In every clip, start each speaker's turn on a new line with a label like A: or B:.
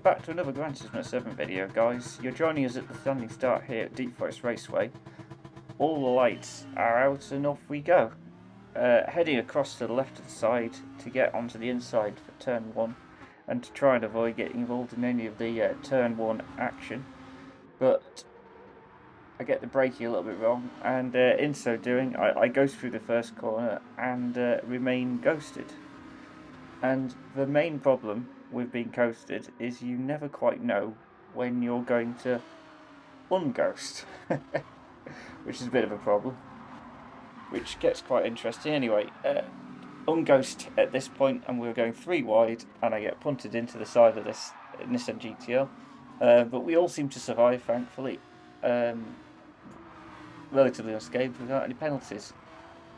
A: back to another Gran Turismo 7 video, guys. You're joining us at the standing start here at Deep Forest Raceway. All the lights are out and off we go. Heading across to the left of the side to get onto the inside for turn 1 and to try and avoid getting involved in any of the turn 1 action. But I get the braking a little bit wrong, and in so doing I go through the first corner and remain ghosted. And the main problem with being coasted is you never quite know when you're going to unghost, which is a bit of a problem, which gets quite interesting. Anyway, unghost at this point, and we're going 3 wide, and I get punted into the side of this Nissan GTR, but we all seem to survive, thankfully, relatively unscathed without any penalties.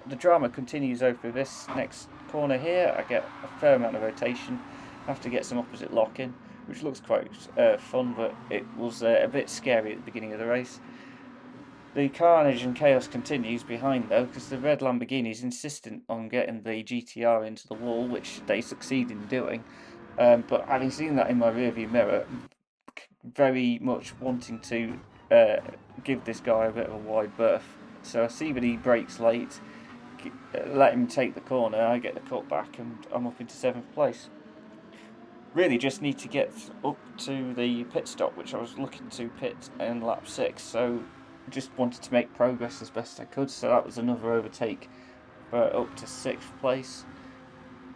A: The drama continues over this next corner here. I get a fair amount of rotation, have to get some opposite lock-in, which looks quite fun, but it was a bit scary at the beginning of the race. The carnage and chaos continues behind though, because the red Lamborghini is insistent on getting the GTR into the wall, which they succeed in doing. But having seen that in my rearview mirror, very much wanting to give this guy a bit of a wide berth. So I see that he brakes late, let him take the corner, I get the cut back, and I'm up into 7th place. Really just need to get up to the pit stop, which I was looking to pit in lap 6, so just wanted to make progress as best I could. So that was another overtake for up to 6th place,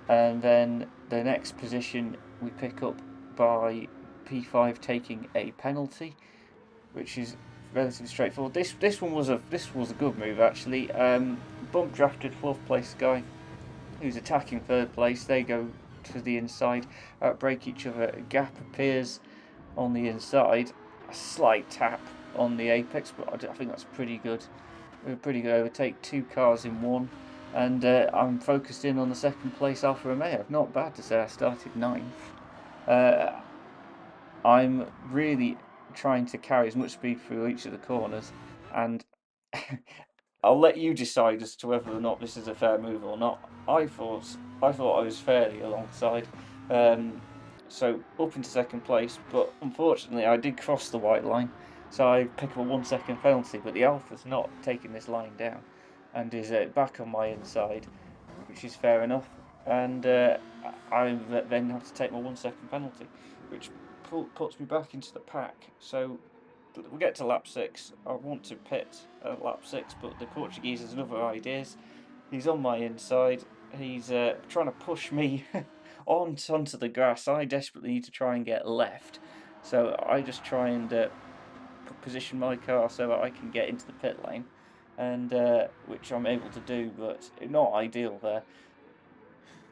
A: and then the next position we pick up by P5 taking a penalty, which is relatively straightforward. This one was a good move actually. Bump drafted 4th place guy who's attacking 3rd place. They go to the inside, outbrake each other. A gap appears on the inside. A slight tap on the apex, but I think that's pretty good. A pretty good overtake. 2 cars in one, and I'm focused in on the 2nd place Alfa Romeo. Not bad to say. I started 9th. I'm really trying to carry as much speed through each of the corners, and I'll let you decide as to whether or not this is a fair move or not. I thought I was fairly alongside, so up into 2nd place, but unfortunately I did cross the white line, so I pick up a 1-second penalty. But the Alfa's not taking this line down, and is back on my inside, which is fair enough, and I then have to take my 1-second penalty, which puts me back into the pack. So we'll get to lap 6. I want to pit at lap 6, but the Portuguese has other ideas. He's on my inside. He's trying to push me onto the grass. I desperately need to try and get left, so I just try and position my car so that I can get into the pit lane, and which I'm able to do, but not ideal there.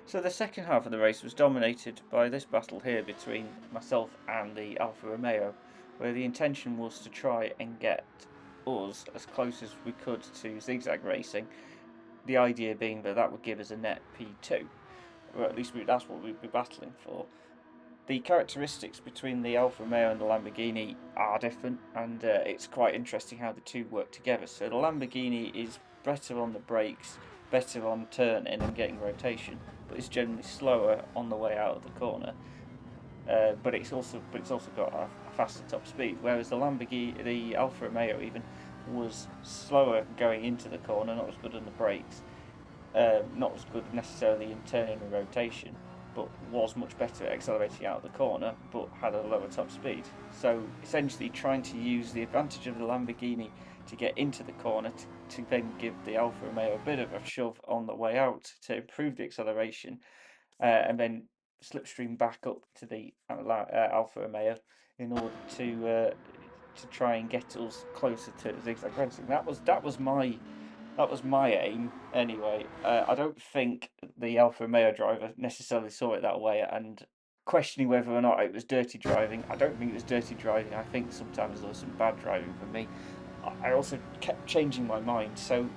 A: So the second half of the race was dominated by this battle here between myself and the Alfa Romeo, where the intention was to try and get us as close as we could to zigzag racing. The idea being that that would give us a net P2, or at least that's what we'd be battling for. The characteristics between the Alfa Romeo and the Lamborghini are different, and it's quite interesting how the two work together. So the Lamborghini is better on the brakes, better on turning and getting rotation, but it's generally slower on the way out of the corner. But it's also got a faster top speed. Whereas the Alfa Romeo even was slower going into the corner, not as good on the brakes, not as good necessarily in turning and rotation, but was much better at accelerating out of the corner, but had a lower top speed. So essentially trying to use the advantage of the Lamborghini to get into the corner to then give the Alfa Romeo a bit of a shove on the way out to improve the acceleration, and then slipstream back up to the Alfa Romeo in order to try and get us closer to zigzag racing. That was my aim anyway. I don't think the Alfa Romeo driver necessarily saw it that way, and questioning whether or not it was dirty driving. I don't think it was dirty driving. I think sometimes there was some bad driving for me. I also kept changing my mind, so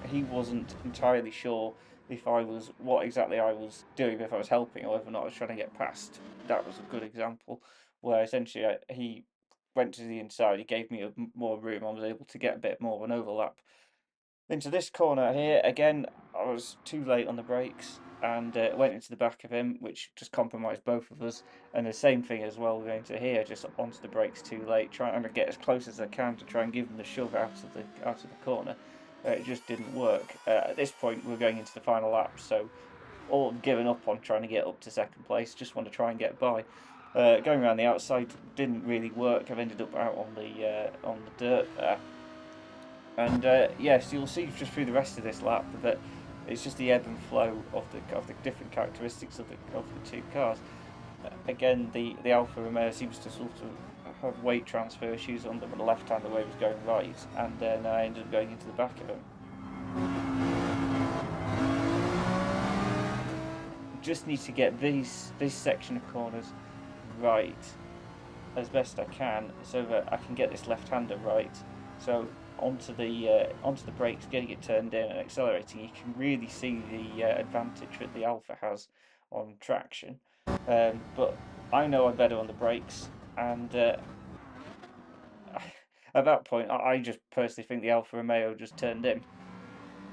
A: he wasn't entirely sure if what exactly I was doing, if I was helping or whether or not I was trying to get past. That was a good example where essentially he went to the inside, he gave me more room, I was able to get a bit more of an overlap. Into this corner here, again, I was too late on the brakes, and went into the back of him, which just compromised both of us. And the same thing as well going to here, just onto the brakes too late, trying to get as close as I can to try and give him the shove out of the corner. It just didn't work. At this point, we're going into the final lap, so all given up on trying to get up to second place. Just want to try and get by. Going around the outside didn't really work. I've ended up out on the dirt there. And yes, you'll see just through the rest of this lap that it's just the ebb and flow of the different characteristics of the two cars. Again, the Alfa Romeo seems to sort of have weight transfer issues on them on the left hand the way it was going right, and then I ended up going into the back of him. Just need to get this section of corners right as best I can, so that I can get this left-hander right. So onto the brakes, getting it turned in and accelerating, you can really see the advantage that the Alfa has on traction. But I know I'm better on the brakes, and at that point, I just personally think the Alfa Romeo just turned in.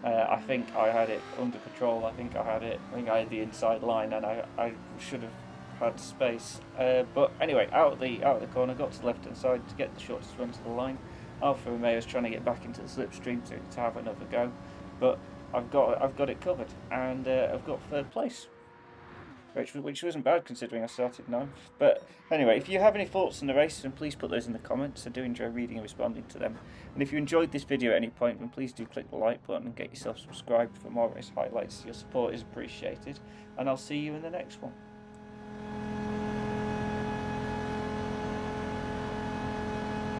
A: I think I had it under control. I think I had the inside line, and I should have had space. But anyway, out of the corner, got to the left hand side to get the shortest run to the line. Alfa Romeo is trying to get back into the slipstream to have another go, but I've got it covered, and I've got third place, which wasn't bad considering I started ninth. But anyway, if you have any thoughts on the race, then please put those in the comments. I do enjoy reading and responding to them. And if you enjoyed this video at any point, then please do click the like button and get yourself subscribed for more race highlights. Your support is appreciated, and I'll see you in the next one.